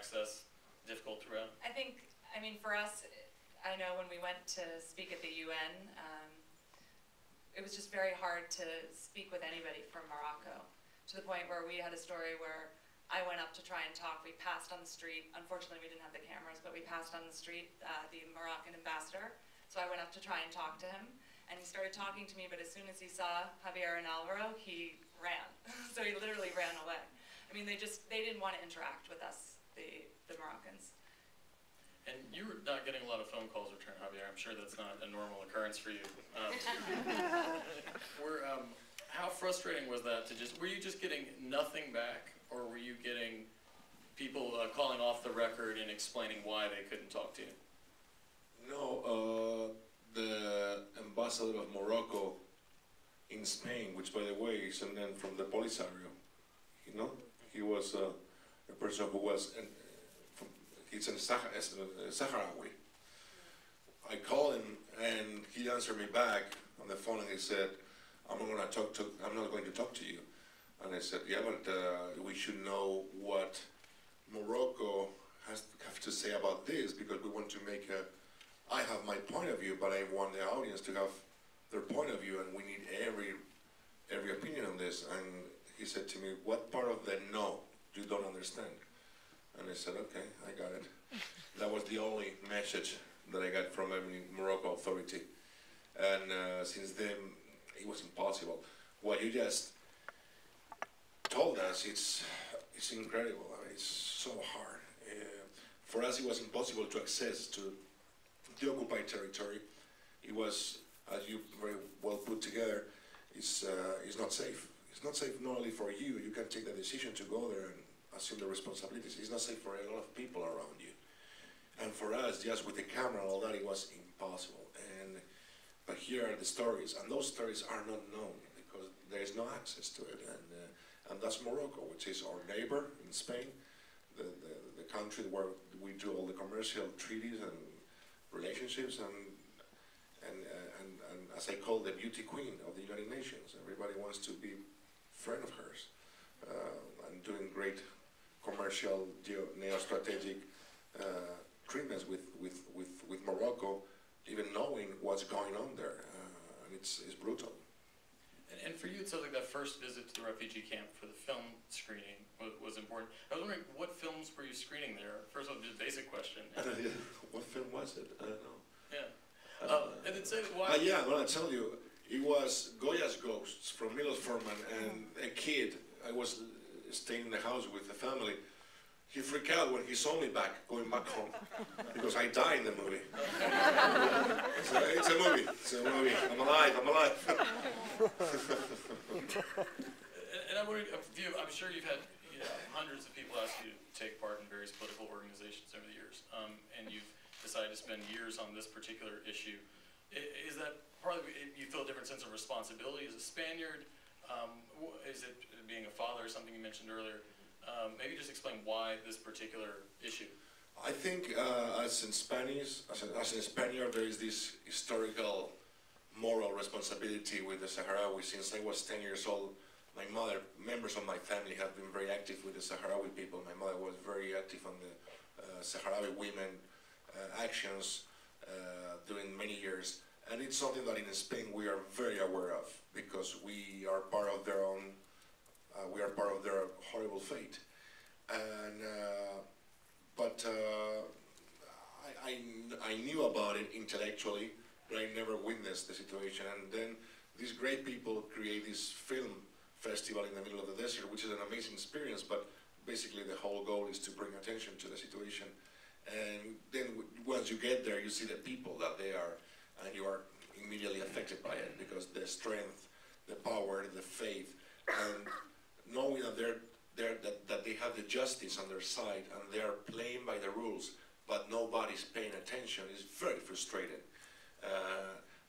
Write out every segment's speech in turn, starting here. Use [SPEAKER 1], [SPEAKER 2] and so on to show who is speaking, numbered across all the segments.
[SPEAKER 1] access difficult throughout?
[SPEAKER 2] I mean, for us, I know when we went to speak at the UN, it was just very hard to speak with anybody from Morocco, to the point where we had a story where I went up to try and talk. We passed on the street. Unfortunately, we didn't have the cameras, but we passed on the street the Moroccan ambassador. So I went up to try and talk to him, and he started talking to me, but as soon as he saw Javier and Alvaro, he ran. So he literally ran away. I mean, they didn't want to interact with us, the Moroccans.
[SPEAKER 1] And you were not getting a lot of phone calls returned, Javier. I'm sure that's not a normal occurrence for you. How frustrating was that were you just getting nothing back, or were you getting people calling off the record and explaining why they couldn't talk to you?
[SPEAKER 3] No, the ambassador of Morocco in Spain, which by the way is a man from the Polisario, you know, he was a person who was, he's a Sahrawi. I called him and he answered me back on the phone and he said, I'm not going to talk to you. And I said, yeah, but we should know what Morocco have to say about this, because we want to make I have my point of view, but I want the audience to have their point of view, and we need every opinion on this. And he said to me, what part of the no you don't understand? And I said, okay, I got it. That was the only message that I got from every Morocco authority. And since then, it was impossible. What you just told us, it's incredible. I mean, it's so hard. For us, it was impossible to access to the occupied territory. It was, as you very well put together, it's not safe. It's not safe not only for you. You can take the decision to go there and assume the responsibilities. It's not safe for a lot of people around you. And for us, just with the camera and all that, it was impossible. But here are the stories, and those stories are not known because there is no access to it. And that's Morocco, which is our neighbor in Spain, the country where we do all the commercial treaties and relationships, and as I call the beauty queen of the United Nations. Everybody wants to be a friend of hers, and doing great commercial, neo-strategic treatments with Morocco, even knowing what's going on there, and it's brutal.
[SPEAKER 1] And for you, it sounds like that first visit to the refugee camp for the film screening was important. I was wondering, what films were you screening there? First of all, just a basic question.
[SPEAKER 3] What film was it? I don't know.
[SPEAKER 1] Yeah. And then say why.
[SPEAKER 3] Yeah, well, I tell you, it was Goya's Ghosts from Milos Forman, and a kid. I was staying in the house with the family. He freaked out when he saw me going back home, because I died in the movie. So it's a movie. It's a movie. I'm alive.
[SPEAKER 1] And I'm wondering, I'm sure you've had hundreds of people ask you to take part in various political organizations over the years, and you've decided to spend years on this particular issue. Is that partly you feel a different sense of responsibility as a Spaniard? Is it being a father, something you mentioned earlier? Maybe just explain why this particular issue.
[SPEAKER 3] I think as a Spaniard, there is this historical moral responsibility with the Sahrawi. Since I was 10 years old, my mother, members of my family have been very active with the Sahrawi people. My mother was very active on the Sahrawi women actions during many years. And it's something that in Spain we are very aware of, because we are part of their own, we are part of their horrible fate. And I knew about it intellectually, but I never witnessed the situation. And then these great people create this film festival in the middle of the desert, which is an amazing experience, but basically the whole goal is to bring attention to the situation. And then once you get there, you see the people that they are, and you are immediately affected by it, because the strength, the power, the faith, and knowing that that they have the justice on their side and they are playing by the rules, but nobody's paying attention, is very frustrating.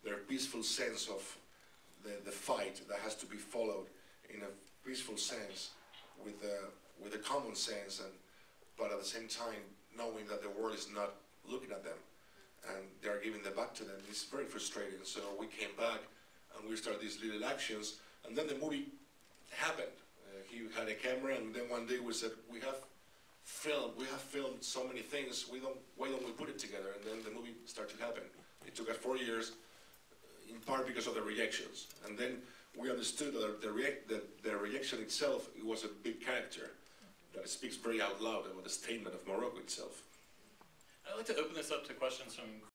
[SPEAKER 3] Their peaceful sense of the fight that has to be followed in a peaceful sense with a common sense, but at the same time knowing that the world is not looking at them and they are giving the back to them, is very frustrating. So we came back and we started these little actions, and then the movie happened. He had a camera, and then one day we said, we have filmed so many things. Why don't we put it together? And then the movie started to happen. It took us 4 years, in part because of the rejections. And then we understood that the rejection itself, it was a big character that speaks very out loud about the statement of Morocco itself.
[SPEAKER 1] I'd like to open this up to questions from